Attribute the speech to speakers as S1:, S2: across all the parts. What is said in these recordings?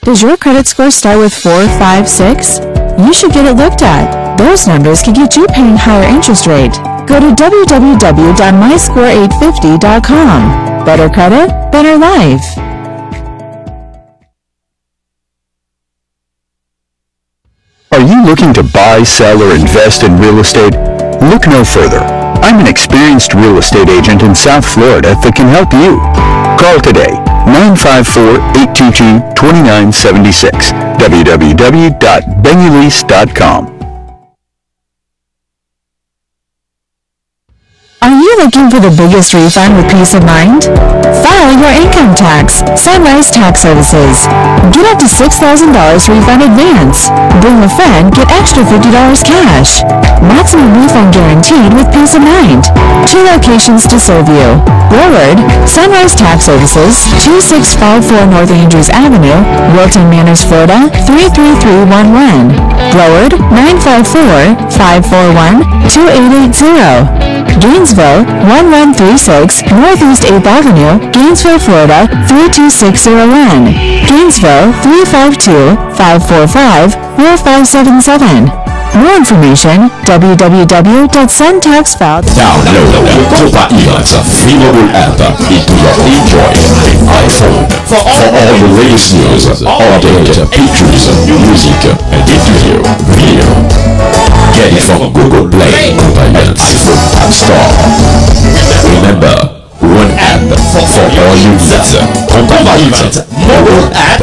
S1: Does your credit score start with 4, 5, 6? You should get it looked at. Those numbers could get you paying higher interest rate. Go to www.myscore850.com. Better credit, better life.
S2: Are you looking to buy, sell, or invest in real estate? Look no further. I'm an experienced real estate agent in South Florida that can help you. Call today, 954-822-2976, www.benulease.com.
S1: Are you looking for the biggest refund with peace of mind? File your income tax. Sunrise Tax Services. Get up to $6,000 refund advance. Bring a friend, get extra $50 cash. Maximum refund guaranteed with peace of mind. 2 locations to serve you. Broward, Sunrise Tax Services, 2654 North Andrews Avenue, Wilton Manors, Florida, 33311. Broward, 954-541-2880. Gainesville, 1136 Northeast 8th Avenue, Gainesville, Florida, 32601. Gainesville, 352-545-4577. More information, www.suntaxfile.
S3: Download Copa Events free mobile app into your Android and iPhone for all the latest news, updated pictures, music, and interview video. Get it from Google Play, Copa Events iPhone App Store. Remember, one app for all your needs. Copa Events mobile app.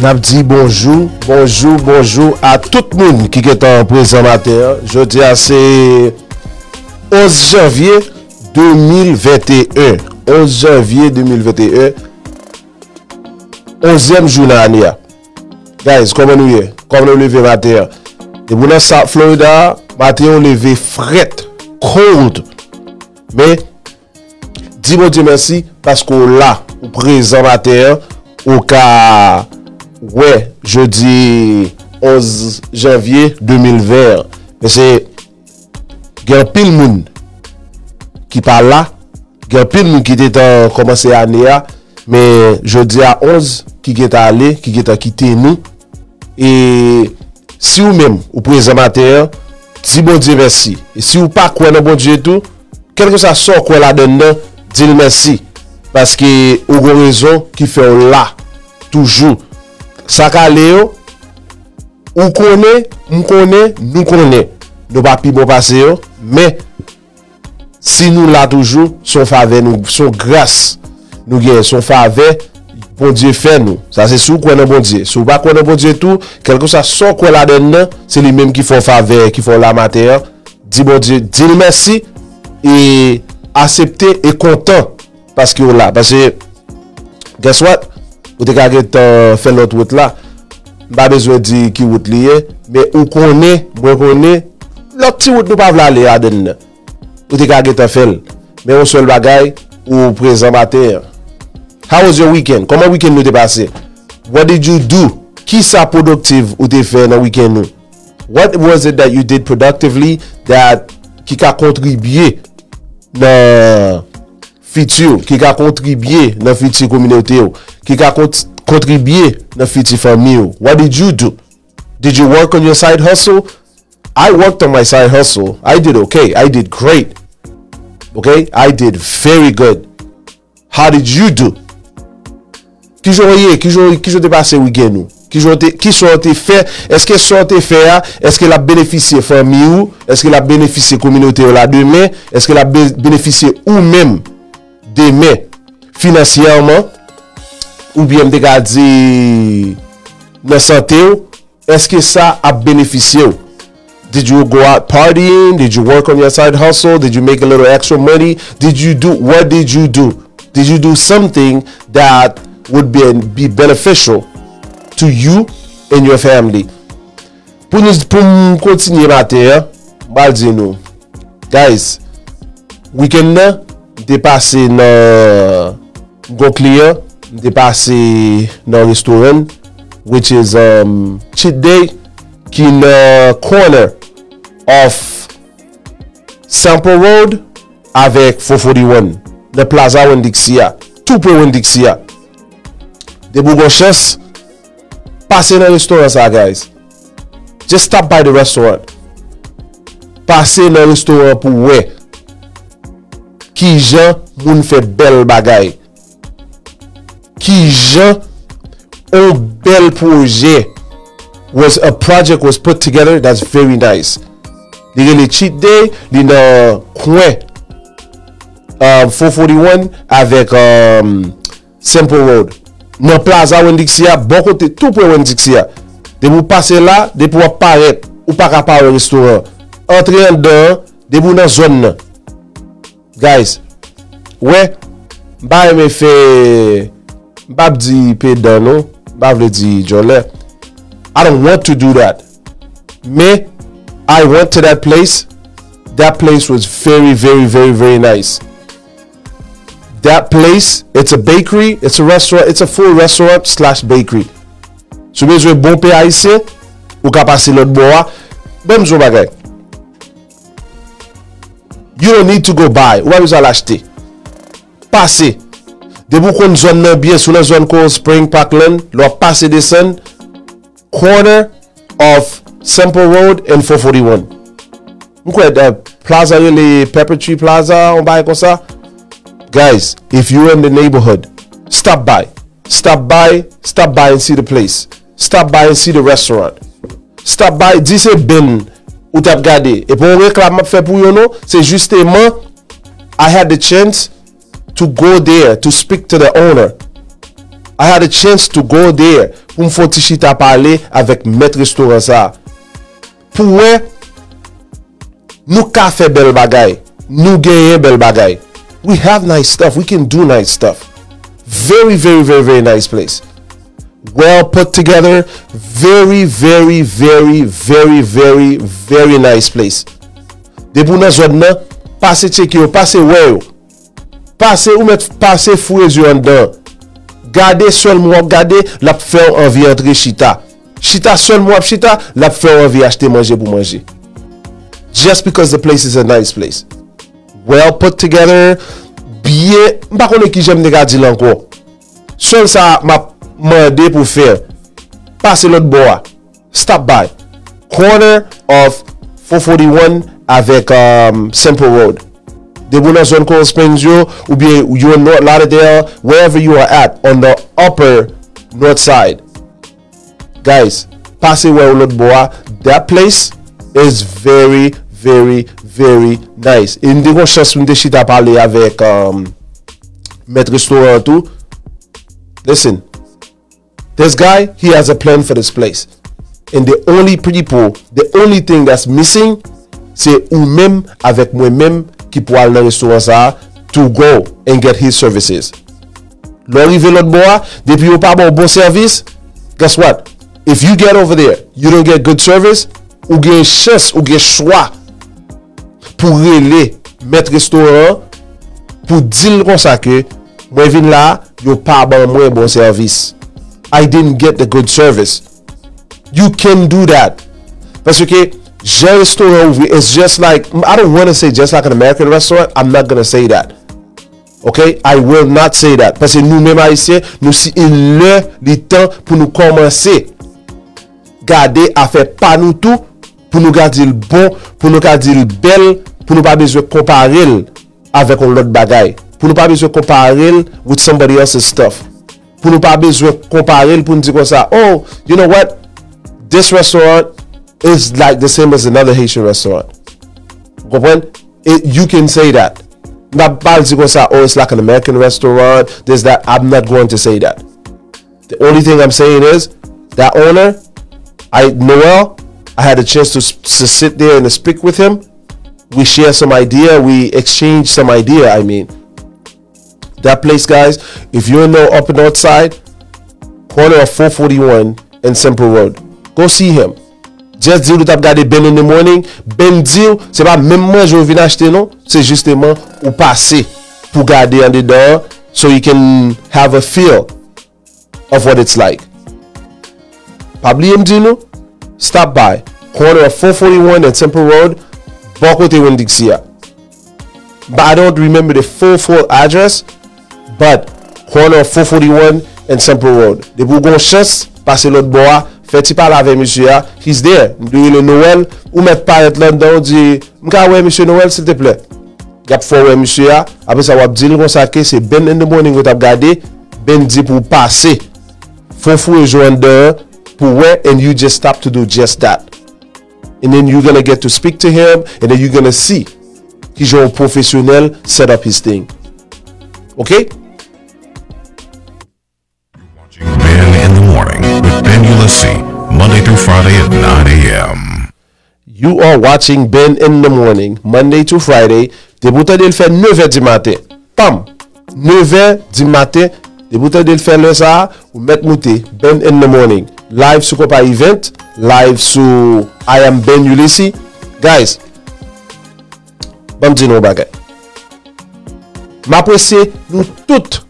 S4: N'a dit bonjour à tout le monde qui est en présent matin. Je dis à c'est 11 janvier 2021. 11 janvier 2021. 11e jour de l'année. Guys, comment nous est? Comment nous lever matin? Et pour South Florida, matin on levé fret, cold. Mais dis-moi Dieu merci parce qu'on l'a au présent matin au cas ouais, jeudi 11 janvier 2020. Mais c'est gen pile moun qui parle là, gen pile moun qui était commencé l'année mais jeudi à 11 qui est allé, qui est quitté nous et si ou même au présent matin, dis bon Dieu merci. Et si ou pas quoi dans bon Dieu tout, quel que ça sort quoi là-dedans, dis merci parce que ou gon raison qui fait là toujours. Ça calé ou connaît, nous connaît. Nous pas pi bon passer mais si nous là toujours son faveur nous son grâce nous gagne son faveur bon Dieu fait nous. Ça c'est sous quoi dans bon Dieu. Si ou pas quoi dans bon Dieu tout, quelque chose sort quoi là dedans, c'est lui même qui font faveur, qui font la matière. Dis bon Dieu, dis merci et accepter et content parce que là parce que guess what? Ou te ka fait l'autre route là. Pas besoin de dire qui route lié, mais ou connaît, moi connaît l'autre petit route nous pas vla aller dedans. Ou te ka fait mais on seul bagay ou présent matin. How was your weekend? Comment weekend nous t'est passé? What did you do? Qui ça productive ou t'es fait dans weekend nous? What was it that you did productively that qui a contribué dans futur, qui a contribué dans futur communauté, qui a contribué dans futur famille? What did you do? Did you work on your side hustle? I worked on my side hustle. I did okay. I did great. Okay? I did very good. How did you do? Qui j'en t'ai passé week-end nous? Qui sont t'ai fait? Est-ce que sont t'ai fait? Est-ce que la bénéficié famille ou? Est-ce que la bénéficié communauté ou la demain? Est-ce que la bénéficié ou même demain financièrement? Ou bien m'te dit dans santé ou? Est-ce que ça a bénéficié ou? Did you go out partying? Did you work on your side hustle? Did you make a little extra money? What did you do? Did you do something that would be beneficial to you and your family? Pour continuer matin, m'ba di nou. Guys, weekend là, dépassé dans gon client, dépassé dans restaurant which is cheat day qui in corner of Sample Road avec 441 the Plaza Winn-Dixie, tout pour Winn-Dixie. De bougon chance, passez dans le restaurant ça, guys. Just stop by the restaurant. Passez dans le restaurant pour ouais. Qui gens moun fait bel bagay. Qui gens un bel projet. A project was put together that's very nice. They really cheat day, in the coin 441 avec Simple Road. Dans Plaza Winn-Dixie, bon côté tout pour Winn-Dixie. De vous passer là, de pouvoir paraître ou pas capable au restaurant. Entrer dedans, de vous dans zone. Guys, ouais, bah me fait pas dit pédant non, pas veut dire Jolet. I don't want to do that. Mais I went to that place. That place was very, very, very, very nice. That place, it's a bakery, it's a restaurant, it's a full restaurant / bakery. Si vous avez bon pays haïtien, ou ka passer l'autre bois, même zo bagay. You don't need to go buy. Ou vous allez acheter. Passez. De vous qu'on zone nan bien sur la zone Cold Spring Parkland, leur passer descend corner of Sample Road and 441. Vous connaissez Plaza le Pepper Tree Plaza, on bail comme ça. Guys, if you're in the neighborhood, stop by and see the place. Stop by and see the restaurant. Stop by, dis c'est ben ou t'as regardé. Et pour réclame fait pour you know, c'est justement I had the chance to go there to speak to the owner. I had a chance to go there pour m'fon ti chita parler avec maître restaurant ça. Pour nous ka fait bel bagay, nous gagne bel bagay. We have nice stuff. We can do nice stuff. Very, very, very, very nice place. Well put together. Very, very, very, very, very, very nice place. De pou nan zone nan, passe check yo, passe wè yo. Passe ou met passe fouye yo an dan. Gade seulement gade la faire envie entre chita. Chita seulement chita la faire envie acheter manger pour manger. Just because the place is a nice place. Well put together. Bien, m'pa konne ki j'aime nèg di l'encore. Seul ça m'a mandé pour faire. Passer l'autre bois. Stop by. Corner of 441 avec Simple Road. De bon dans zone Coral Springs yo, ou bien you in North Lauderdale, wherever you are at on the upper north side. Guys, passez where l'autre bois. That place is very, very, very nice. Et nous avons chance de chita parler avec maître restaurant tout. Listen, this guy, he has a plan for this place. And the only people, the only thing that's missing, c'est ou même avec moi-même qui pour aller dans le restaurant ça to go and get his services. L'arrivée l'autre bois, depuis ou pas bon service, guess what? If you get over there, you don't get good service, ou gen chance, ou gen choix pour relé mettre restaurant pour dire comme ça que moi vinn là, yo pas bon moins bon service. I didn't get the good service. You can do that. Parce que j'ai restaurant is just like, I don't want to say just like an American restaurant. I'm not going to say that. Okay? I will not say that. Parce que nous-mêmes haïtiens, nous si le temps pour nous commencer garder à faire pas nous tout pour nous garder le bon, pour nous garder le bel, pour nous pas besoin comparer avec un autre bagaille. Pour nous pas besoin comparer with somebody else's stuff. Pour nous pas besoin comparer pour nous dire comme ça, oh, you know what? This restaurant is like the same as another Haitian restaurant. You can say that. Not comme ça, oh, it's like an American restaurant. There's that. I'm not going to say that. The only thing I'm saying is that owner, Noel, I had a chance to sit there and speak with him. We share some idea. We exchange some idea. I mean, that place, guys, if you're in the upper north side, corner of 441 and Simple Road, go see him. Just dire ou tap gade Ben in the Morning. Ben dire, c'est pas même moi je viens acheter non, c'est justement ou passer pour garder en dedans so you can have a feel of what it's like. Pabli Mdino, stop by. Corner of 441 and Simple Road, bon côté Winn-Dixie. But I don't remember the full address, but corner of 441 and Simple Road. De Bougon chance, passer l'autre bois, fait-il parler avec monsieur, he's there. Nous le Noël, ou mettre pas être là-dedans, dit, m'ka ouais monsieur Noël s'il te plaît. Gap fort ouais monsieur, après ça wap dit comme ça que c'est Ben in the Morning ou t'a regardé, Ben dit pour passer. Faut fouiller joindre pour ouais, and you just stop to do just that. And then you're gonna get to speak to him, and then you're gonna see he's your professional set up his thing. Okay?
S5: Ben in the Morning with Ben Ulysses, Monday through Friday at 9 a.m.
S4: You are watching Ben in the Morning, Monday to Friday. Déboutant de le faire 9h du matin. Pam! 9h du matin. Déboutant de le faire le ça, ou mettre mouté. Ben in the Morning. Live sur Copa Event. Live sur I am Ben Ulysses. Guys, bon dis nou bagay. M'apprécie nous toutes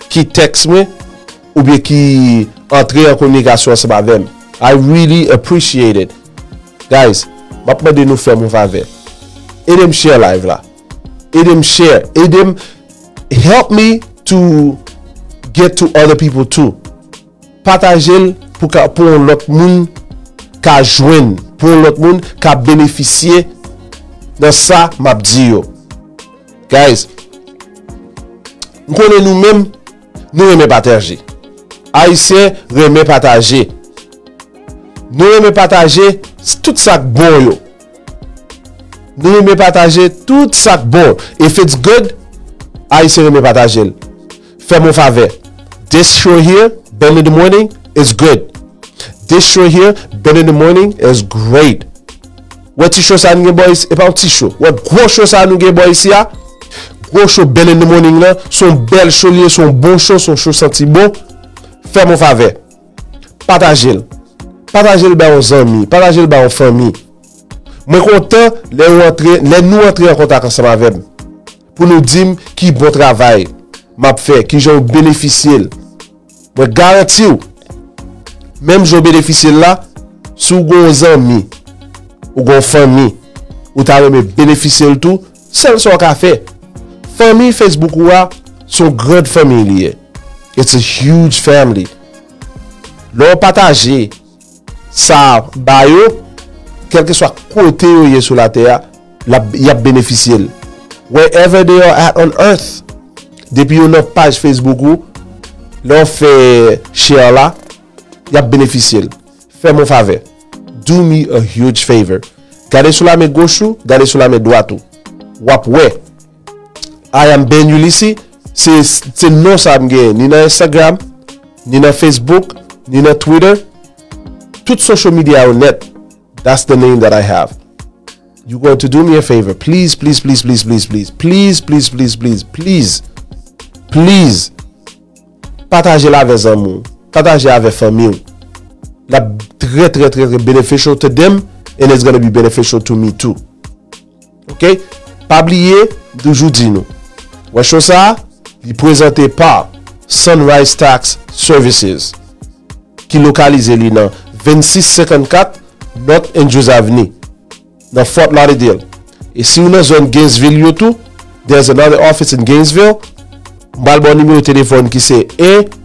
S4: qui texte moi ou bien qui entre en communication avec moi. I really appreciate it. Guys, m'appelle de nous faire mon faveur. Et them share live là. Et them share. Et them help me to get to other people too. Partager pour l'autre monde ka joindre, pour l'autre monde ka bénéficier de ça m'a dit yo. Guys, nous connaissons nous-mêmes, nous aimons partager. Haïtiens aimons partager. Nous aimons partager tout ça bon yo. Nous aimons partager tout ça bon. If it's good, Haïtiens aimons partager. Fais mon faveur. This show here, Ben in the Morning, is good. This show here, Ben in the Morning, is great. What t-shirt ça nous boy et pas un t-shirt. What gros show ça nous boy ici a. Gros show Ben in the Morning là, son belle show lié, son bon show, son show senti bon. Fais mon faveur. Partagez-le. Partagez-le ba aux amis, partagez-le ba aux familles. Moi content les nous entrer en contact ensemble avec pour nous dire qui bon travail m'a fait, qui j'ai bénéficié. Moi garantis même j'ai bénéficié là sous gros amis ou gros famille ou t'as même bénéficier le tout, seul son café. Famille Facebook ou son grande famille. It's a huge family. L'on partager ça bayo quel que soit côté où il est sur la terre, il a bénéficié. Wherever they are at on earth. Depuis notre page Facebook où l'on fait share là, il a bénéficié. Fais mon faveur. Do me a huge favor. Gardez sur la main gauche, gardez sur la main droite. Wap ouais. I am Ben Ulysses. C'est non ça m'gagne. Ni dans Instagram, ni dans Facebook, ni dans Twitter. Tout social media on net. That's the name that I have. You're going to do me a favor. Please, please, please, please, please, please, please, please, please, please, please, please. Partagez la avec amour. Partagez avec famille. La très, très, très, très beneficial to them. And it's going to be beneficial to me too. Ok? Pas oublier de jeudi nous. Ouais, chose ça, il présenté par Sunrise Tax Services. Qui localise li dans 2654 North Andrews Avenue. Dans Fort Lauderdale. Et si vous êtes dans zone Gainesville, YouTube, there's another office in Gainesville. M'bal bon numéro de téléphone qui c'est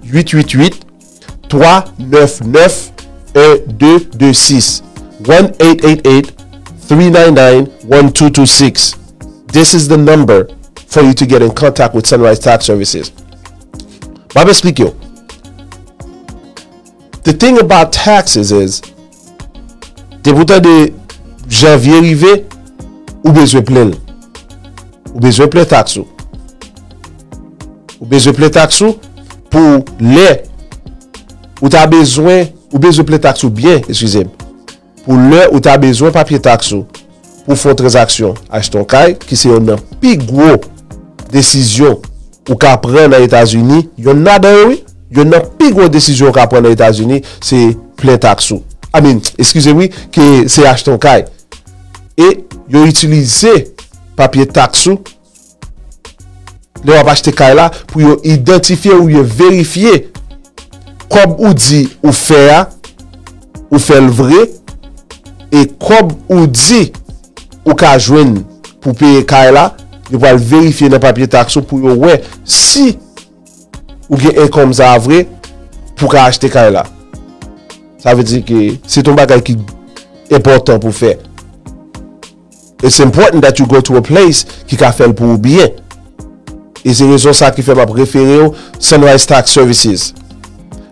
S4: 1-888-399-1226. 1-888-399-1226. This is the number for you to get in contact with Sunrise Tax Services. But explique yo. The thing about taxes is, t'es pourtant de janvier arrivé, ou besoin plein. Ou besoin plein taxe. Ou besoin plein taxe pour les. Ou t'as besoin, ou besoin plein taxe bien, excusez-moi. Pour le ou t'as besoin papier taxe pour faire transaction acheter ton caille qui c'est une plus gros décision ou qu'a prendre aux États-Unis, il y en a dans il y en a plus gros décision qu'a prendre aux États-Unis, c'est plein taxe. Excusez-moi que c'est acheter ton caille. Et yo utiliser papier taxe le va acheter caille là pour yo identifier ou yo vérifier comme ou dit ou fait le vrai et comme ou dit ou ka joindre pour payer caille là, yo va vérifier dans papier taxe pour yo ouais si ou gen income ça vrai pour acheter caille là. Ça veut dire que c'est ton bagage qui est important pour faire. It's important that you go to a place qui ka fait pour bien. Et c'est raison ça qui fait m'a préférer au Sunrise Tax Services.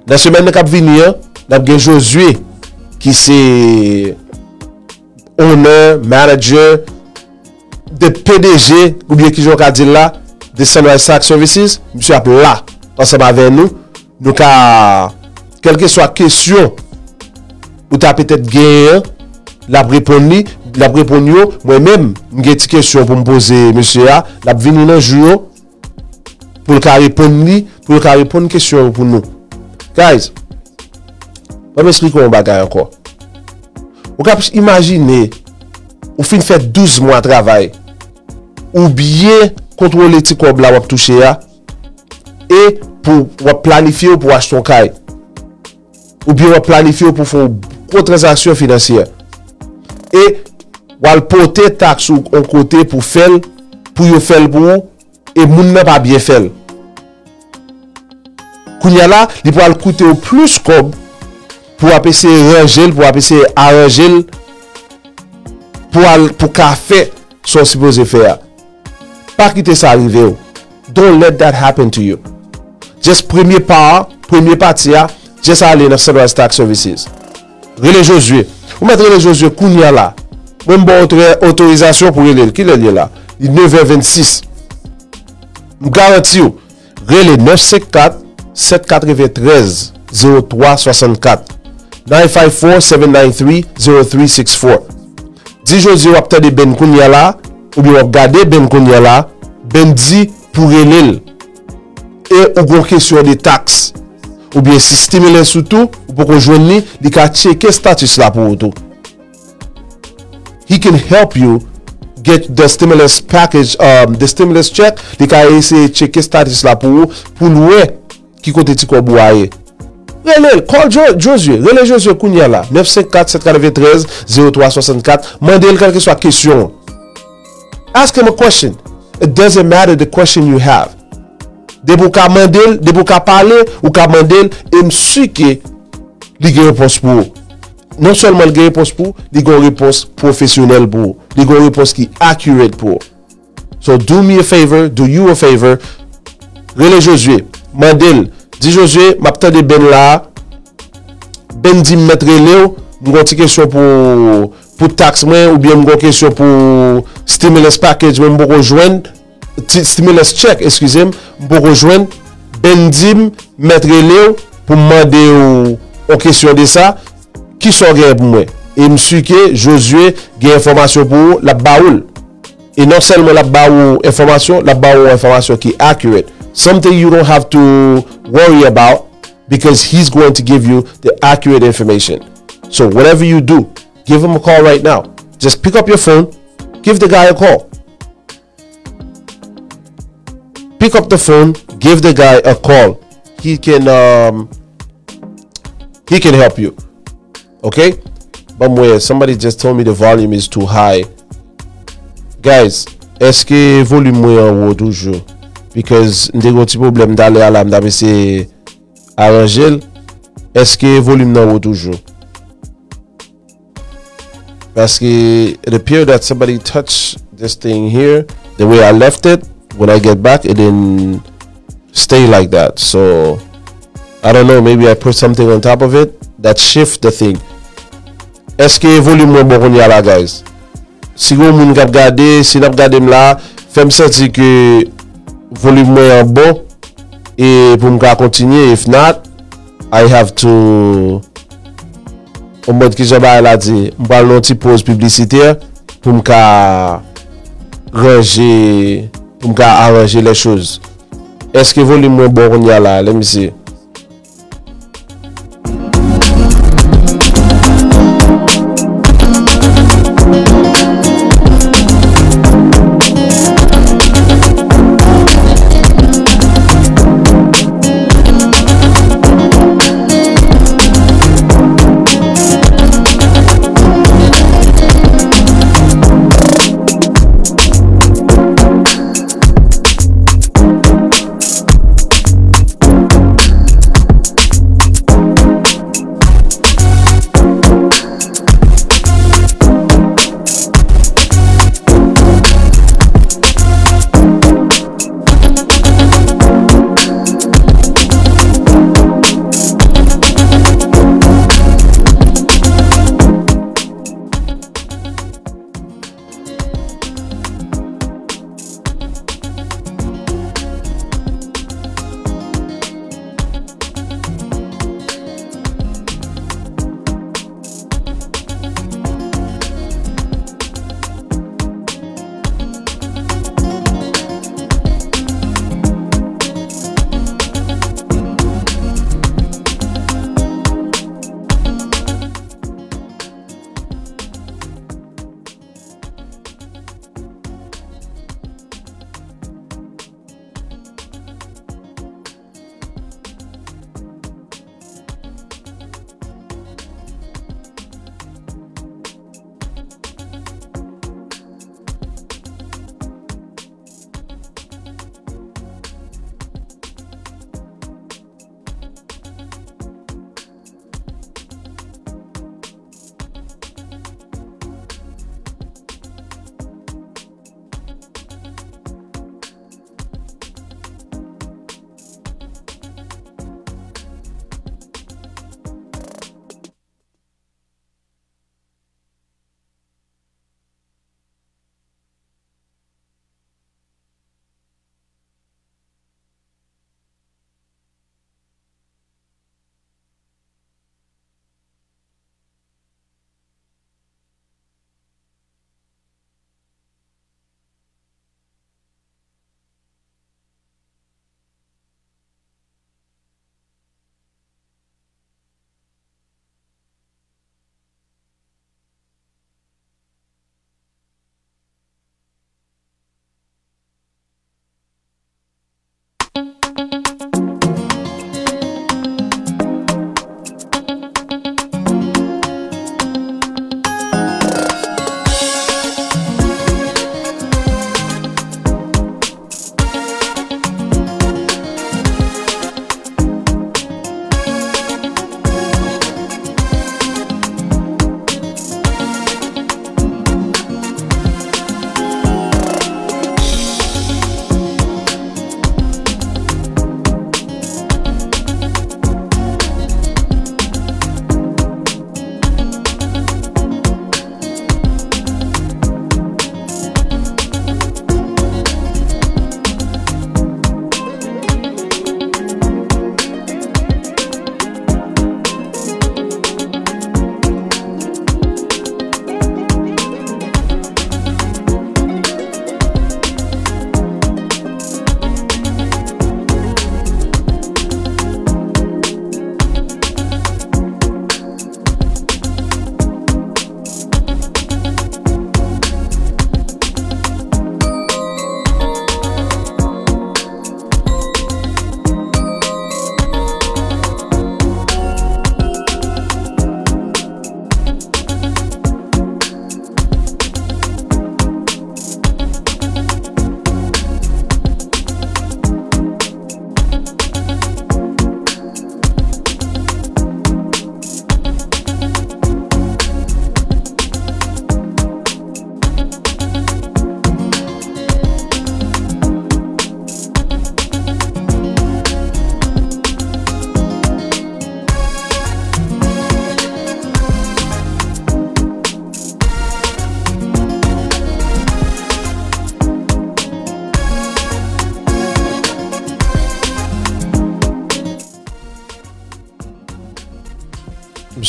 S4: La semaine qui venir, n'a gen Josué qui c'est owner, manager de PDG ou bien qui j'en dire là de Sunrise Tax Services, monsieur a là ensemble avec nous ka quelle que soit question ou t'as peut-être gagné la répondre moi-même j'ai une question pour me poser monsieur a la venir dans jour pour le répondre question pour nous guys on m'expliquer un bagage encore ou cap imaginer ou fin fait 12 mois de travail ou bien contrôler ti kob la ou toucher a et pour planifier pour acheter ton caille ou bien planifier pour faire une transaction financière et ou porter taxe ou un côté pour faire pour et moun n'a pas bien fait kounya là il va coûter au plus comme pour essayer ranger pour essayer arranger pour café sont supposé faire pas quitter ça arriver don't let that happen to you just premier partie just aller dans Sunrise Tax Services relais Josué ou mettre relais Josué kounya là même bon autorisation pour relais qui est là il 9h26 me garantis relais 954 954-793-0364. 954-793-0364. Di Josie wap tade Ben Kounia la, ou bi wap gade Ben Kounia la, Ben di pou relel. E ou gon kesyon de tax. Ou bien si stimulus ou tout, ou pou konjwen li, di ka cheke status la pou ou tout. He can help you get the stimulus package, the stimulus check, di ka ese cheke status la pou louè ki kote ti ko bou aye. Relel, call Josie, relel Josie Kounia la, 954-793-0364, mandel kelke swa kesyon. Ask him a question. It doesn't matter the question you have. De pou ka mandel, de pou ka pale, ou ka mandel, msuke li gen repos pou. Non seulement li gen repos pou, li gen repos profesyonel pou. Li gen repos ki accurate pou. So do me a favor, do you a favor. Relel Josie, mandel, di Josie, map tade Ben la, Ben di metre leo, mgon ti kesyon pou tax mwen, ou bien mgon kesyon pou stimulus package mwen mbo rejoen, stimulus check, excusez-moi, mbo rejoen, Ben di metre leo, pou mwande ou kesyon de sa, ki so gen pou mwen. E msuke, Josie, gen informasyon pou la baoul. E non selman la ba ou informasyon, la ba ou informasyon ki accurate. Something you don't have to worry about because he's going to give you the accurate information. So whatever you do, give him a call right now. Just pick up your phone, give the guy a call. Pick up the phone, give the guy a call. He can help you. Okay? But somebody just told me the volume is too high. Guys, eske volume mwen an wou toujou? Because nde go ti problem dale ala mda mese arranjel. Eske volume nan wou toujou? Paske it appeared that somebody touched this thing here the way I left it. When I get back, it didn't stay like that. So I don't know, maybe I put something on top of it that shift the thing. Eske volume mwen bon kon yala, guys? Si go moun kap gade, si nap gade m la, fem senti ke volume mwen an bon, e pou m ka kontinye. If not, I have to, o mod ki jaba la di, m pal non ti pause publicitaire, pou m ka ranger, pou m ka arranger les choses. Eske volume mwen bon kon yala? Let me see.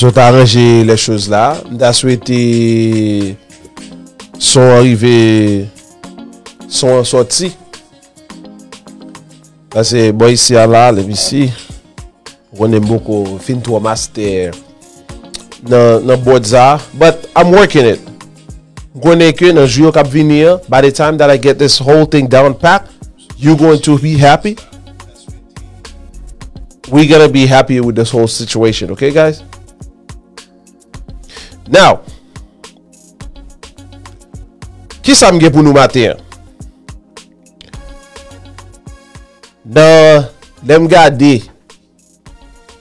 S4: Ils ont arrangé les choses là. M'da souhaité sont arrivés, sont sortis. Parce que bon ici là, ici, on aime beaucoup fin to master dans boards but I'm working it. Gonna que dans jour cap venir, by the time that I get this whole thing down pat, you're going to be happy. We're gonna be happy with this whole situation, okay, guys? Now, qui ça m'gè pour nous matin? Dans l'aime garder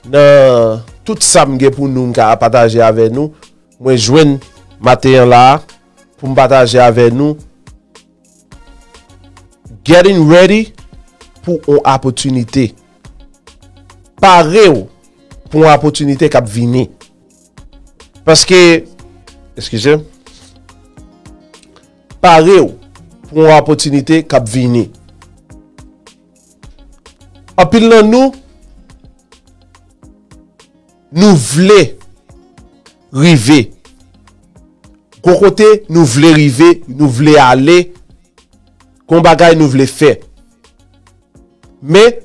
S4: dans tout ça m'gè pour nous partager avec nous. Moi joindre matin là pour me partager avec nous. Getting ready pour une opportunité. Paré pour une opportunité qui venir. Parce que, excusez, paré pour une opportunité qui venir. En pile nous voulons river. Côté nous voulons river, nous voulons aller, qu'on bagaille nous voulons faire. Mais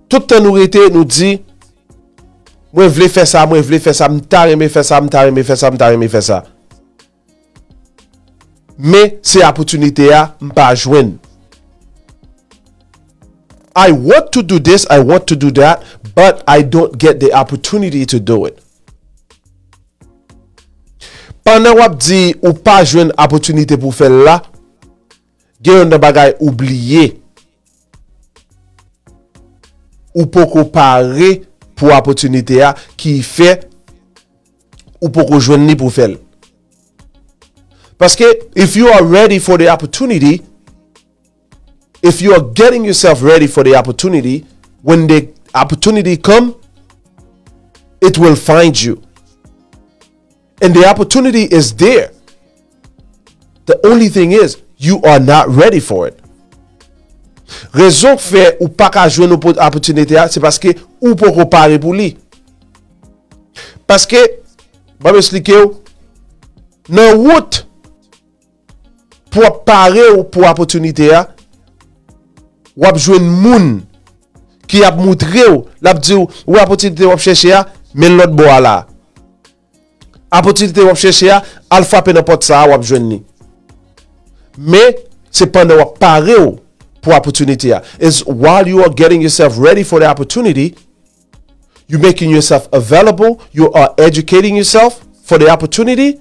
S4: tout le temps nous dit moi je veux faire ça, moi je veux faire ça, m'tarime faire ça, m'tarime faire ça, m'tarime faire ça. Mais c'est opportunité à m'pas joindre. I want to do this, I want to do that, but I don't get the opportunity to do it. Pendant wap di ou pas joindre opportunité pour faire là, gen yon bagay oublié. Ou poko pare pour opportunité a qui fait ou poko joindre ni pour faire. Parce que if you are ready for the opportunity, if you are getting yourself ready for the opportunity, when the opportunity come, it will find you. And the opportunity is there. The only thing is, you are not ready for it. Raison fait ou pas ka joindre opportunité, c'est parce que ou pas préparer pour lui. Parce que, je vais expliquer, dans route pour parer ou pour opportunité, ou ap joindre moun qui a montré ou l'a dit ou opportunité ou chercher mais l'autre bois là. Opportunité ou chercher al frapper n'importe ça ou joindre ni. Mais c'est pendant ou parer ou pour opportunité is while you are getting yourself ready for the opportunity, you making yourself available, you are educating yourself for the opportunity,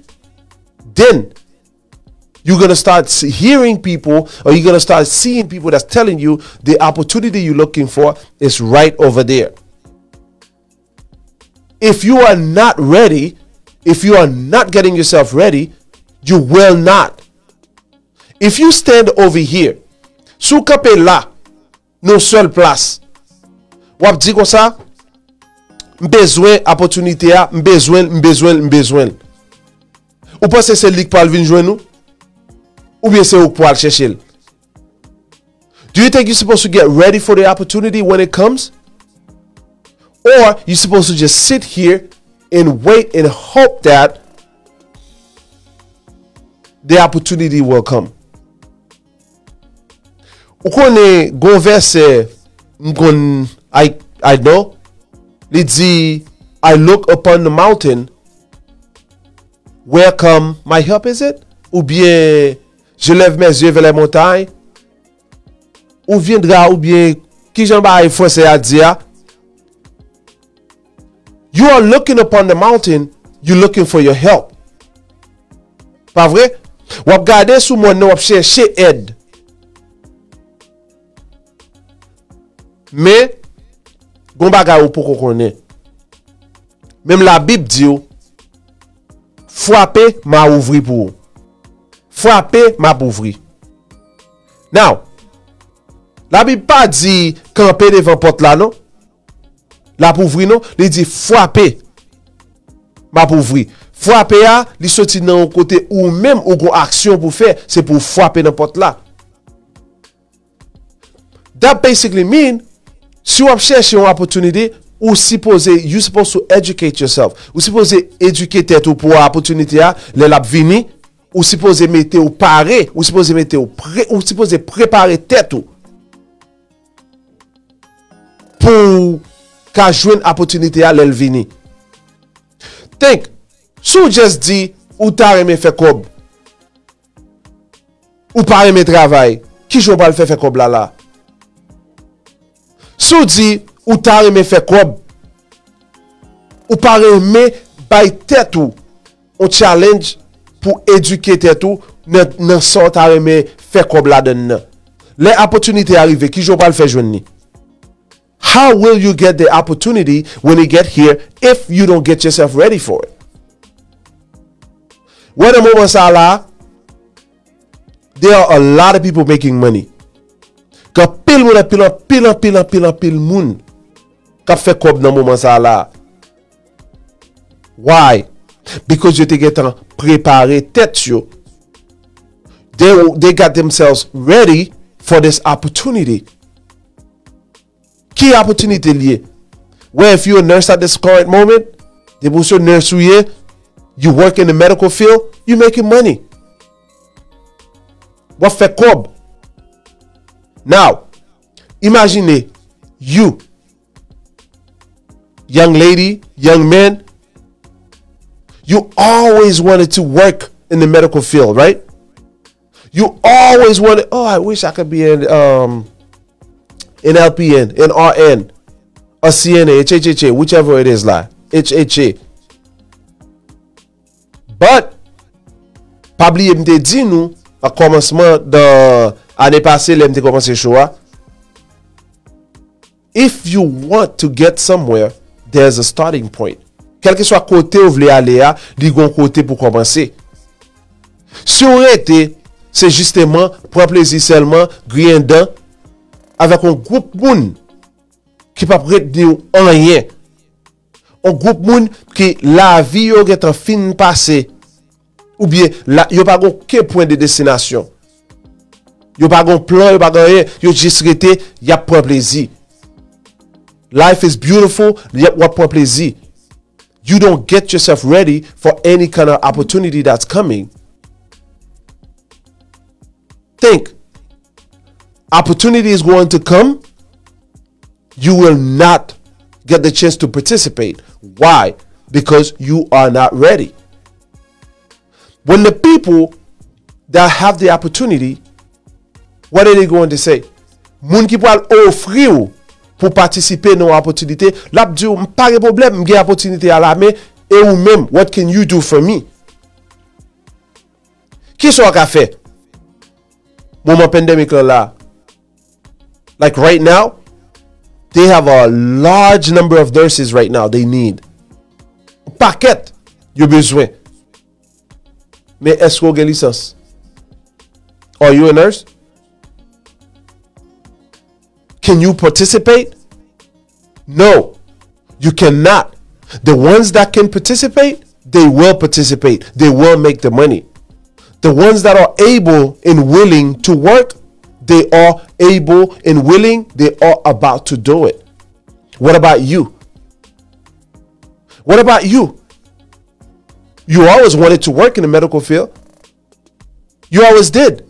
S4: then you're going to start hearing people, or you're going to start seeing people that's telling you the opportunity you're looking for is right over there. If you are not ready, if you are not getting yourself ready, you will not. If you stand over here, sous capé là, non seule place, wap di comme ça, besoin opportunité a, besoin. Ou pensez c'est lik pral vin joindre nous? Ou bien c'est ou pour aller chercher? Do you think you're supposed to get ready for the opportunity when it comes? Or you're supposed to just sit here and wait and hope that the opportunity will come? Ou konen gon verse I know, li di, I look upon the mountain, where come my help, is it? Ou bien je lève mes yeux vers les montagnes, ou viendra, ou bien qui j'en ba français a dire, you are looking upon the mountain, you're looking for your help. Pas vrai? Wap gade sou moun nou wap cherche aide. Mais gon bagay ou pou konnen. Même la Bible dit ou, frapper m'a ouvri pour ou. Frapper m'a ouvri. Now, la Bible pas dit camper devant porte là non. La pour ouvrir non, il dit frapper m'a ouvri. Frapper a, li sorti dans côté ou même ou gon action pour faire, c'est pour frapper dans porte là. That basically mean si vous cherchez une opportunité, you supposed to educate yourself. Ou supposed éduquer tête ou pour opportunité a, le lap vini, ou supposed mettre ou paré, ou supposed mettre ou pré, ou supposed préparer tête ou pour ka joindre opportunité a l'el vini. Think, sou just di ou ta reme fait kob, ou pa reme travail, qui joue pas le fait kob là. Sou di ou ta reme fait kob, ou pa reme bay tête ou on challenge pour éduquer tête ou nan sort ta reme fait kob la den. Les opportunités arrivent, qui joue pas le fait joindre. How will you get the opportunity when you get here if you don't get yourself ready for it? When the moment sa la, there are a lot of people making money. Ka pil moun ka fe kob nan moment sa la. Why? Because you te getan prepare tête yo. They got themselves ready for this opportunity. Key opportunity liye? Where if you're a nurse at this current moment, they will show nurse you work in the medical field, you making money. What fait kob? Now, imagine you, young lady, young man, you always wanted to work in the medical field, right? You always wanted, oh, I wish I could be in LPN, in RN, or CNA, HHA, whichever it is like, HHA. But, pabli mte di nou, a commencement de année passée, mte commencé choix. If you want to get somewhere, there's a starting point. Quel que soit côté ou vle aller a, li gon côté pour commencer. Si on était, c'est justement, prendre plaisir seulement, grien dedans, avec un groupe moun qui pas prêt de rien. Un groupe moun qui la vie yo get en fin passé. Ou bien la yo pas aucun point de destination. Yo pas gon plan, yo pas rien, yo juste rete, y a prend plaisir. Life is beautiful, y a prend plaisir. You don't get yourself ready for any kind of opportunity that's coming. Think. Opportunity is going to come. You will not get the chance to participate. Why? Because you are not ready. When the people that have the opportunity, what are they going to say? Moun ki pral offri ou pour participer dans opportunité, la di ou pas de problème, m'gè opportunité à la main et ou même, what can you do for me? Qui so ka fait? Moment pandemic là. Like right now, they have a large number of nurses right now they need. Paquet, you besoin. Mais est-ce qu'on a licence? Are you a nurse? Can you participate? No, you cannot. The ones that can participate, they will participate. They will make the money. The ones that are able and willing to work, they are able and willing. They are about to do it. What about you? What about you? You always wanted to work in the medical field. You always did.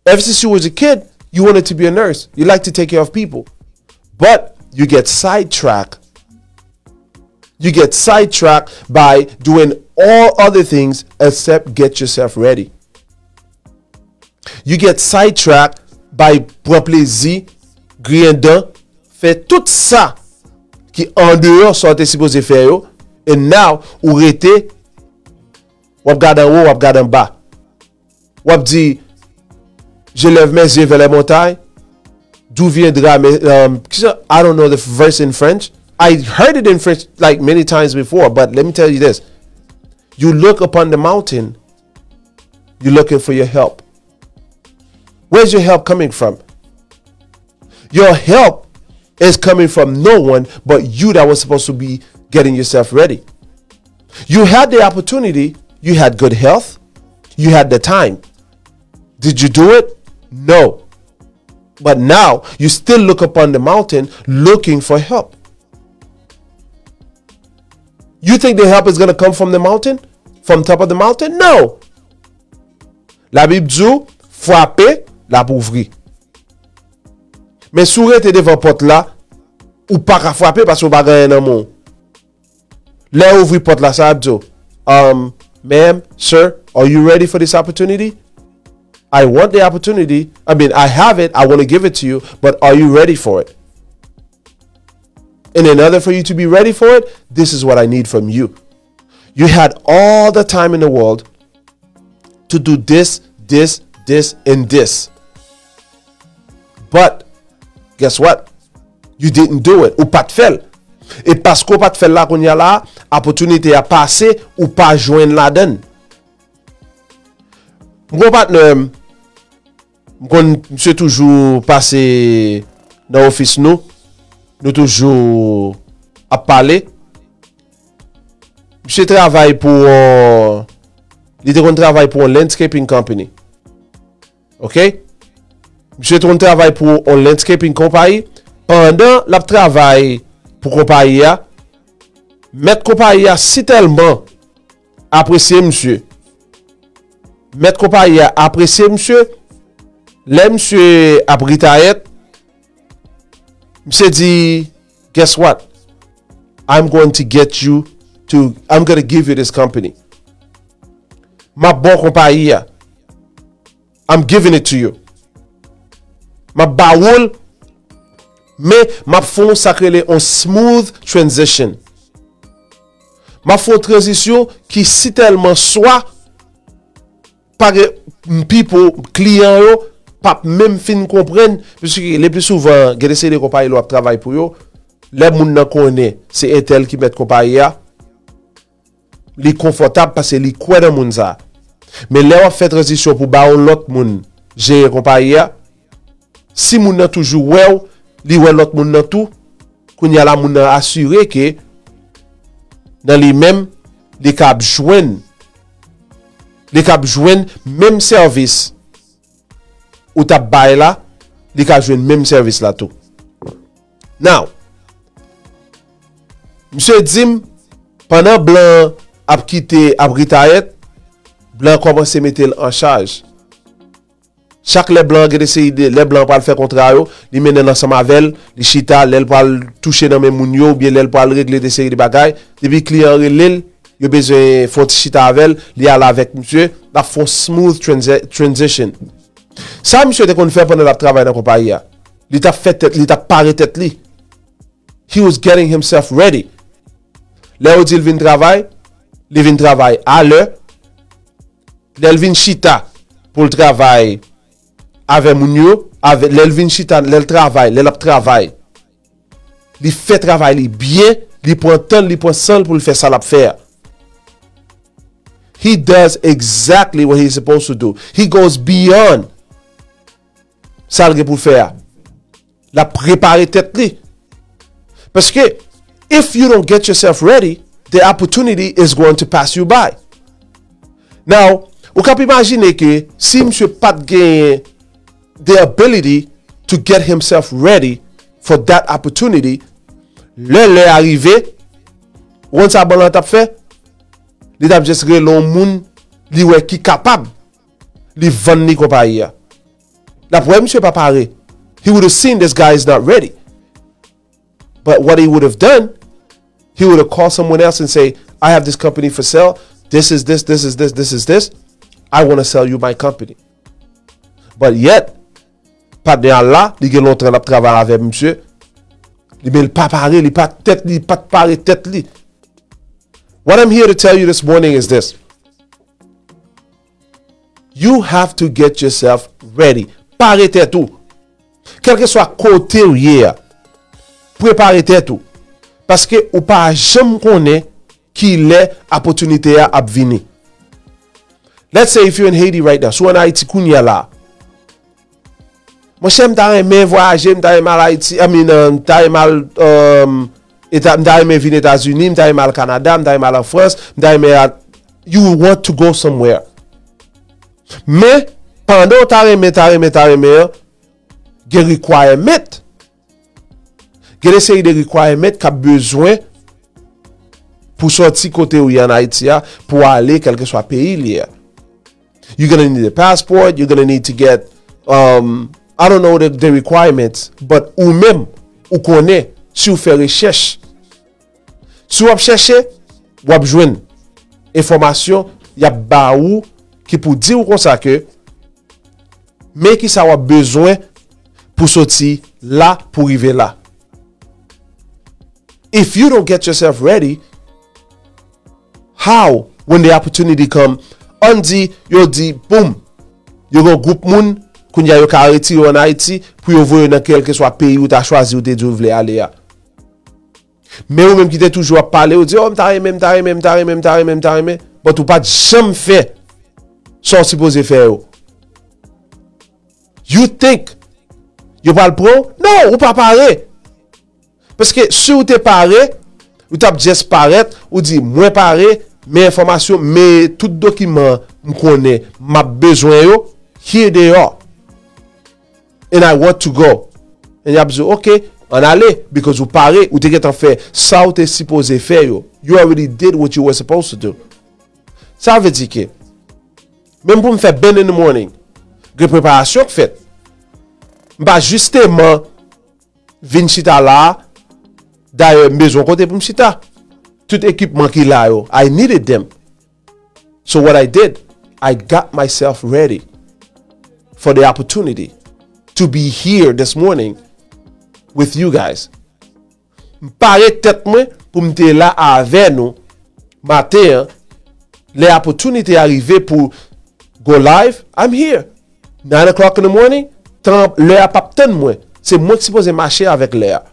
S4: Ever since you was a kid, you wanted to be a nurse. You like to take care of people. But you get sidetracked. You get sidetracked by doing all other things except get yourself ready. You get sidetracked by prendre plaisir, grien dedans, fait tout ça qui en dehors sorte supposé faire yo. And now, ou rete, wap gade en haut, wap gade en bas. Wap di, je lève mes yeux vers les montagnes. D'où viendra I don't know the verse in French. I heard it in French like many times before, but let me tell you this. You look upon the mountain, you're looking for your help. Where's your help coming from? Your help is coming from no one but you that was supposed to be getting yourself ready. You had the opportunity, you had good health, you had the time. Did you do it? No. But now you still look upon the mountain looking for help. You think the help is going to come from the mountain? From top of the mountain? No. La Bible dit, frapper, la pour ouvrir. Mais si vous êtes devant porte là, ou pas qu'à frapper parce que vous n'avez rien dans mon. Là, ouvrir porte là, ça dit, ma'am, sir, are you ready for this opportunity? I want the opportunity. I mean, I have it. I want to give it to you, but are you ready for it? And in order for you to be ready for it, this is what I need from you. You had all the time in the world to do this, this, this, and this. But guess what? You didn't do it. Ou pas te fait. Et parce qu'on pas te fait là qu'on y a là, opportunité à passer ou pas joindre la donne. Mon partenaire, monsieur toujours passé dans l'office nous toujours à parler. Monsieur travaille pour un landscaping company. OK? Monsieur travaille pour un landscaping company. Pendant la travail pour compagnie, mettre compagnie si tellement apprécié monsieur. Mettre compagnie apprécié monsieur. Là monsieur a pris taille. Monsieur dit, guess what? I'm going to give you this company. Ma bon compagnie. I'm giving it to you. Ma baoul. Mais ma font sacré en smooth transition. Ma font transition qui si tellement soit par people clients yo pas même fin comprendre parce que les plus souvent gade c'est des compagnies qui travaillent pour yo les moun nan connaît c'est Intel qui met compagnie a li confortable parce que li quoi dans moun ça mais là on fait transition pour ba l'autre moun gérer compagnie a si moun nan toujours well li wè l'autre moun nan tout qu'on y a la moun nan assuré que dans les mêmes les cap joindre même service ou ta bay là les cap joindre même service là tout. Now monsieur Dim pendant blanc a quitté a retire blanc commence à mettre en charge. Chaque les blancs les blancs pour faire contrat yo, li mène ensemble avec li chita, l'el pour toucher dans mes moun yo ou bien l'el pour régler des séries de bagages. Depuis client relèl, yo besoin faut chita avec, li ala avec monsieur, la font smooth transition. Ça monsieur te kon fait pendant la travail dans compagnie. Li t'a fait tête, li t'a paré tête li. He was getting himself ready. Là où il vient travail à l'heure. L'el vient chita pour le travail avec moun yo, avec l'elvin chita, l'el travail, li fait travail li bien, li prend temps, li prend sang pour le faire ça la faire. He does exactly what he's supposed to do. He goes beyond ça le pour faire. La préparer tête li. Parce que if you don't get yourself ready, the opportunity is going to pass you by. Now, vous pouvez imaginer que si monsieur pas gagne the ability to get himself ready for that opportunity, le arrivé, once a bon t'a fait, li t'a juste relon moun li wè ki capable li vendre ni compagnie. La pour monsieur pas paré. He would have seen this guy is not ready. But what he would have done, he would have called someone else and say, I have this company for sale. This is this, this is this, this is this. I want to sell you my company. But yet, partenaire là, li gen longtemps la travail avec monsieur. Li men pas paré, li pas tête li, pas paré tête li. What I'm here to tell you this morning is this. You have to get yourself ready. Paré tête tout. Quel que soit côté ou hier. Préparez tête tout. Parce que ou pas jamais connaît qui les opportunités à venir. Let's say if you're in Haiti right now, so en Haïti kounya là. Moi j'aime t'aimer voyager, m'aimer Haïti, t'aimer venir aux États-Unis, t'aimer au Canada, t'aimer en France, t'aimer you want to go somewhere. Mais pendant t'aimer, gen requirement. Gen une série de requirements qu'a besoin pour sortir côté où y en Haïti pour aller quel que soit pays lié. You're gonna need a passport, you're gonna need to get I don't know the requirements, but ou même ou connaît si vous faites recherche. Si vous cherchez, vous joindre information, y a ba ou qui pour dire comme ça que mais qui ça a besoin pour sortir là pour arriver là. If you don't get yourself ready, how when the opportunity come, on dit yo dit boom, yo go groupe moun kounya yo ka retire en Haïti pour yo voyer dans quel que soit pays où t'as choisi ou t'es voulez aller. Mais ou même qui t'es toujours à parler ou dit oh m'ta remè, but ou pas jamais fait sans supposé faire. You think you pas le pro? Non, ou pas paré. Parce que si ou t'es paré, ou t'as juste paraître, ou dit moins paré, mes informations, mais tout document m'connais, m'a besoin yo, here they are. And I want to go. And you dit okay, on allait because ou paré, ou t'es en fait ça ou t'es supposé faire yo. You already did what you were supposed to do. Ça veut dire que même pour me faire ben in the morning, de préparation fait. Bah justement vin chita là. D'ailleurs, besoin côté pour m'chita. Tout équipement qu'il a yo, I needed them. So what I did, I got myself ready for the opportunity to be here this morning with you guys. M'pare tête moi pour m'te là avec nous matin, les opportunités arrivées pour go live, I'm here. 9 o'clock in the morning, l'heure pas tant moi. C'est moi qui supposé marcher avec l'heure.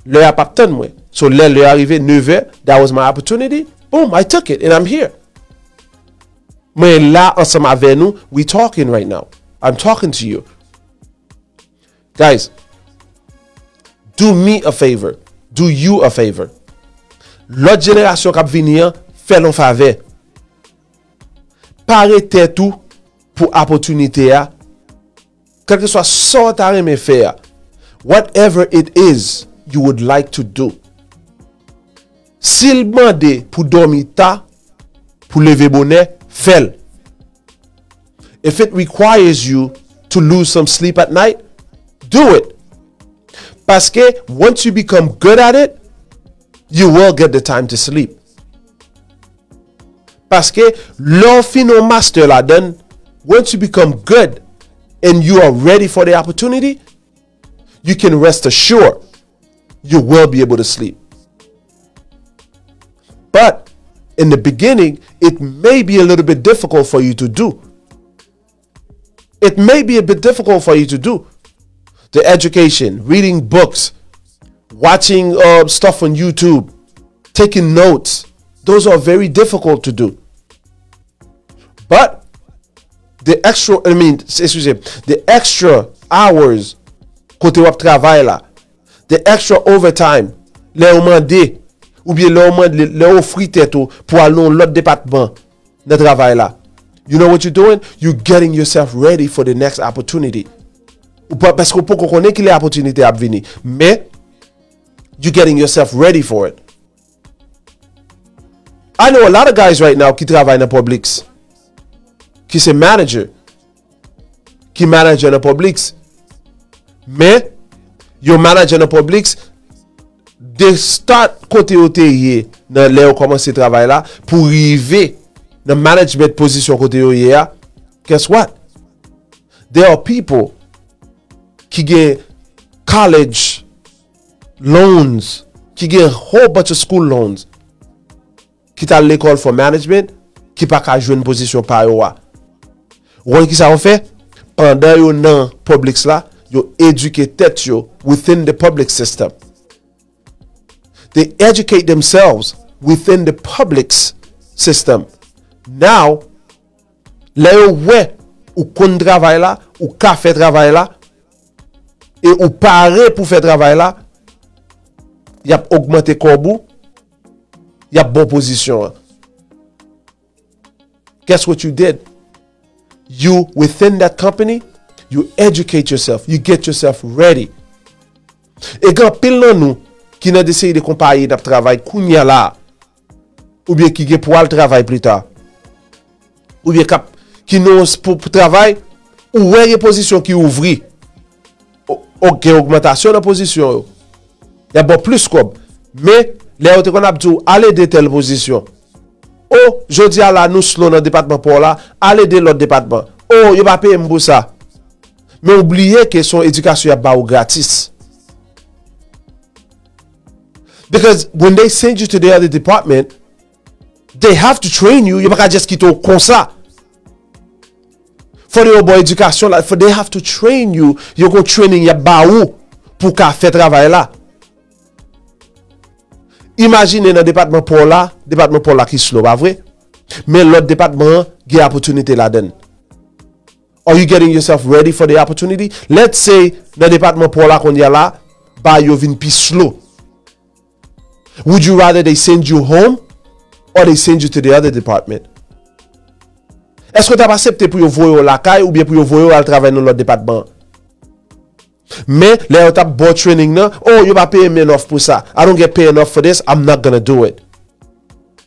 S4: L'heure pas tant moi. So l'heure arrivé 9h, that was my opportunity. Boom, I took it and I'm here. Mais là ensemble avec nous, we talking right now. I'm talking to you. Guys, do me a favor. Do you a favor. L'autre génération qui venir fait l'on faveur. Parez tout pour opportunité à quel que soit ce que tu as faire. Whatever it is you would like to do. S'il mande pour dormir tard, pour lever bonnet, fais-le. If it requires you to lose some sleep at night, do it. Parce que once you become good at it, you will get the time to sleep. Parce que l'on fin master la donne, once you become good and you are ready for the opportunity, you can rest assured you will be able to sleep. But in the beginning, it may be a little bit difficult for you to do. It may be a bit difficult for you to do. The education, reading books, watching stuff on YouTube, taking notes, those are very difficult to do. But the extra hours côté wap travail là, the extra overtime, les ou mandé ou bien les offrir tête pour aller dans l'autre département de travail là. You know what you're doing? You're getting yourself ready for the next opportunity. Parce que pour qu'on connaisse qu'il y a opportunité à venir, mais you're getting yourself ready for it. I know a lot of guys right now qui travaillent dans Publix, qui sont manager, qui manage dans Publix, mais yo manager dans Publix, de start côté OTE dans les commencer travail là pour arriver dans management position côté OTE. Guess what? There are people qui get college loans, qui get a whole bunch of school loans, qui t'a l'école for management, qui pas qu'à jouer une position par yo. Ou qui ça on fait pendant yo nan Publix là, yo educate tête yo within the public system. They educate themselves within the public system. Now, là yo ouais ou kon travail là, ou ka fait travail là, et ou paré pour faire travail là, y a augmenté korbou, y a bonne position. Guess what you did? You, within that company, you educate yourself, you get yourself ready. Et quand pile nan nous qui n'a d'essayer de comparer notre travail kounya là ou bien qui gen pour le travail plus tard ou bien qui nous pour travail ou ouais position qui ouvri OK augmentation de position il y a bon plus comme mais les autres qu'on a dit aller de telle position oh jodi à la nous slow dans département pour là aller de l'autre département oh il va payer pour ça mais oubliez que son éducation est ba ou gratis. Because when they send you to the other department, they have to train you. You can't just quitter comme ça. For the boy education, like, for they have to train you. You go training ya ba ou pour qu'à faire travail là. Imaginez dans département pour là qui slow, pas vrai? Mais l'autre département a opportunité là-dedans. Are you getting yourself ready for the opportunity? Let's say dans département pour là qu'on y a là, bah yo vin pi slow. Would you rather they send you home or they send you to the other department? Est-ce que tu as accepté pour voyer la caille ou bien pour voyer al travailler dans l'autre département? Mais les autres board training là, oh you pas pay me enough pour ça. I don't get paid enough for this. I'm not gonna do it.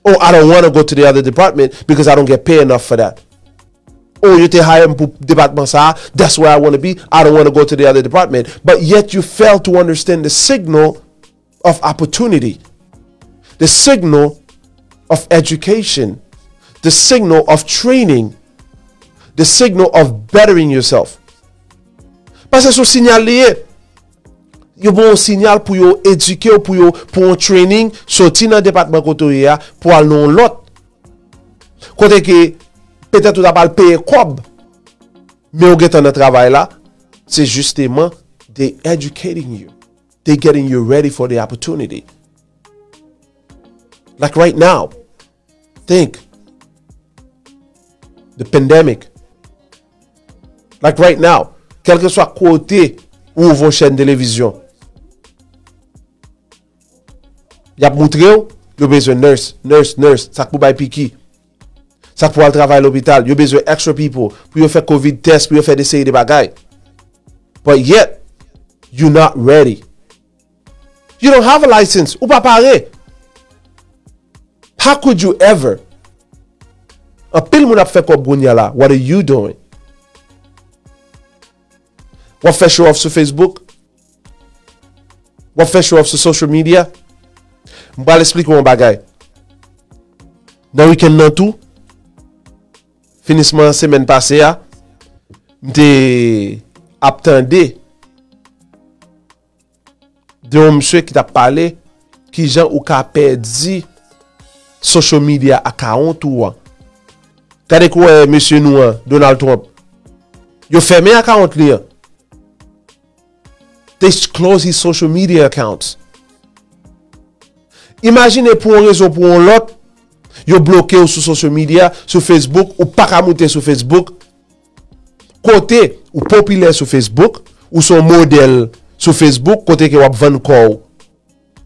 S4: Oh I don't want to go to the other department because I don't get paid enough for that. Oh you te hire pour département ça. That's where I want to be. I don't want to go to the other department. But yet you fail to understand the signal of opportunity. The signal of education, the signal of training, the signal of bettering yourself. Parce que ce signal lié, il y a bon signal pour yo éduquer pour un training sorti dans département côté pour aller dans l'autre. Côté que peut-être tu n'as pas payer cob, mais au get dans travail là, c'est justement they educating you. They getting you ready for the opportunity. Like right now, think the pandemic. Like right now, quel que soit côté où vos chaînes de télévision, y a montré yo besoin nurse, ça pour bay piqui. Ça pour aller travailler à l'hôpital, yo besoin extra people pour faire COVID test, pour faire des séries de bagailles. But yet, you're not ready. You don't have a license. Ou pas paré. How could you ever? Un pile moun ap fait comme Bounia là. What are you doing? What fait show off sur Facebook? What fait show off sur social media? M'ba l'expliquer mon bagay. Dans week-end nan tout, finissement semaine passée a, m'te attendé de un monsieur qui t'a parlé qui gens ou ka perdi social media à 40 ans. Tade quoi monsieur nous Donald Trump. Yo fermé à 40 ans. They close his social media accounts. Imaginez pour une raison pour un autre, yo bloqué sur social media, sur Facebook ou pas qu'à monter sur Facebook. Côté ou populaire sur Facebook ou son modèle sur Facebook côté que wap vendre corps.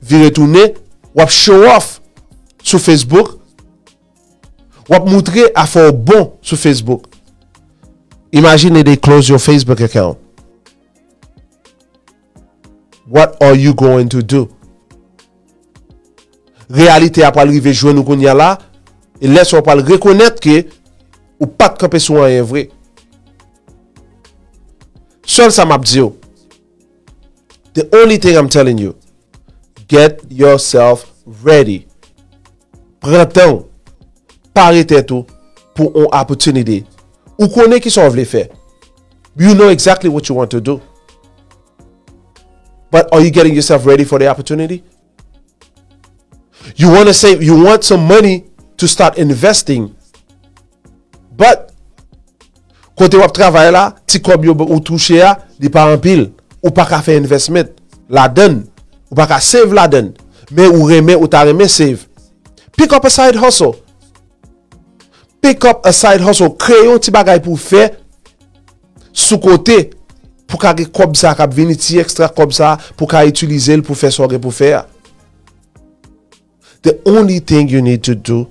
S4: Vi retourner, wap show off sur Facebook. Wap montrer à faire bon sur Facebook. Imagine they close your Facebook account. What are you going to do? Réalité a pas arrivé joindre nous konya là et laisse on pas reconnaître que ou pas de camper sur un vrai. Seul ça m'a dit. The only thing I'm telling you, get yourself ready. Prends temps, pare tête pour une opportunité. Ou connaît qui sont veulent faire. You know exactly what you want to do. But are you getting yourself ready for the opportunity? You want to save, you want some money to start investing. But côté wap travail là, ti kob yo ou touché a, di pa en pile, ou pas ka faire investment la donne, ou pas ka save la donne, mais ou remet ou ta remet save. Pick up a side hustle. Pick up a side hustle, créer un petit bagay pour faire sous côté pour ka kob ça ka vini ti extra kob ça pour ka utiliser pour faire ça pour faire. The only thing you need to do,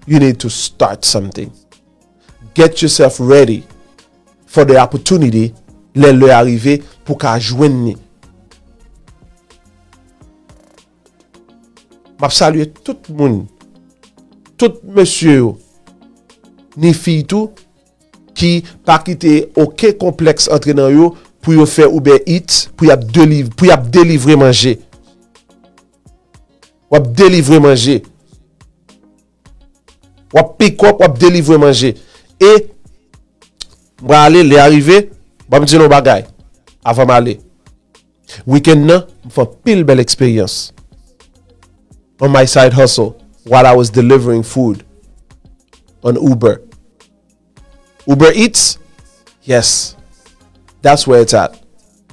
S4: you need to start something. Get yourself ready for the opportunity le arrivé pour ka joindre ni. M'a saluer tout le monde, tout monsieur, ni fille tout, qui pas quitter aucun complexe entre dans yo pour yo faire Uber Eats, pour y délivrer manger. Ou délivrer manger. Ou pick up, ou délivrer manger. Et moi aller les arriver, ba me dire non bagay avant m'aller. Weekend nan, m'fè pile belle expérience. On my side hustle while I was delivering food on Uber. Uber Eats, yes, that's where it's at.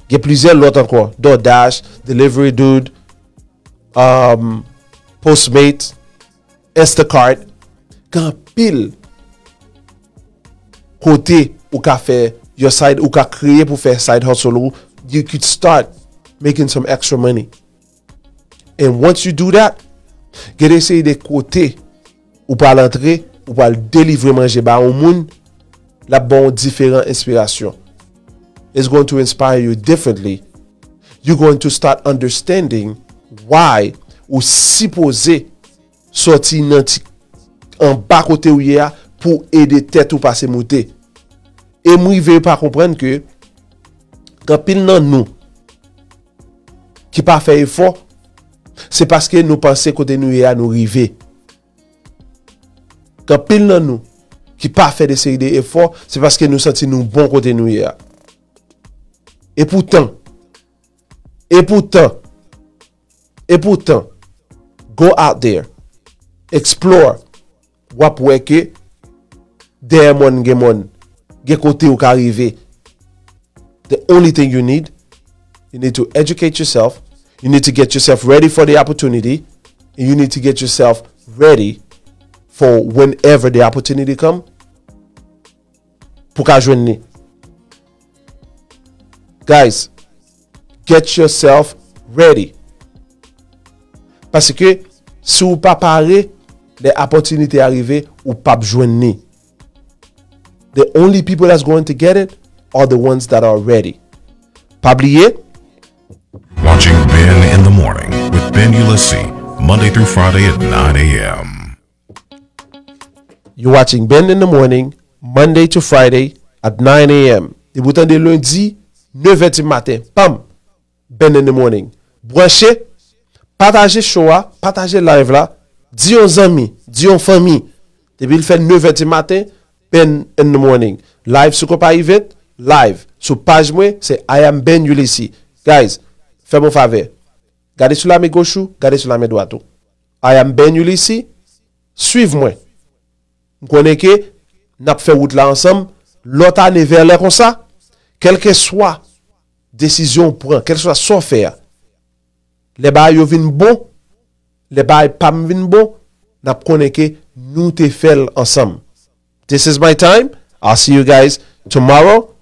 S4: Il y a plusieurs l'autre encore. DoorDash, Delivery Dude, Postmate, Instacart. Quand pile côté ou ka faire your side ou ka créer pour faire side hustle, you could start making some extra money. And once you do that, get essayer de côté ou pas l'entrée ou pas délivrer manger ba au monde la bon différentes inspirations. It's going to inspire you differently. You're going to start understanding why ou supposé sortir en bas côté ou ya pour aider tête ou passer monter. Et moi je pas comprendre que quand pile nan nous qui pas fait effort, c'est parce que nous pensons côté nous ya nous river. Quand pile nan nous qui pas fait des séries d'efforts, c'est parce que nous sentons nous bon côté nous ya. Et pourtant, go out there, explore, wap weke, der mon ge kote ou ka arrive. The only thing you need to educate yourself, you need to get yourself ready for the opportunity, and you need to get yourself ready for whenever the opportunity come, pour ka jwenn ni. Guys, get yourself ready. Parce que si ou pas paré, les opportunités arrivent ou pas jwenn ni. The only people that's going to get it are the ones that are ready. Pas oublier.
S5: Watching Ben in the Morning with Ben Ulysses, Monday through Friday at 9 a.m.
S4: You're watching Ben in the Morning, Monday to Friday at 9 a.m. Et vous tendez lundi, 9h du matin. Pam! Ben in the Morning. Branchez, partagez show, partagez live là. Dis aux amis, dis aux familles. Depuis il fait 9h du matin, Ben in the Morning. Live sur Copa Yvette, live. Sur page moi, c'est I am Ben Ulysses. Guys, faites mon faveur. Gardez sur la main gauche, gardez sur la main droite. I am Ben Ulysses. Suivez-moi. Vous connaissez que nous fait route là ensemble. L'autre année vers là comme ça. Quelle que soit décision prend, quel que soit son faire. Les bails yo vinn bon, les bails pas vinn bon, n'a connaît que nous te fait ensemble. This is my time. I'll see you guys tomorrow.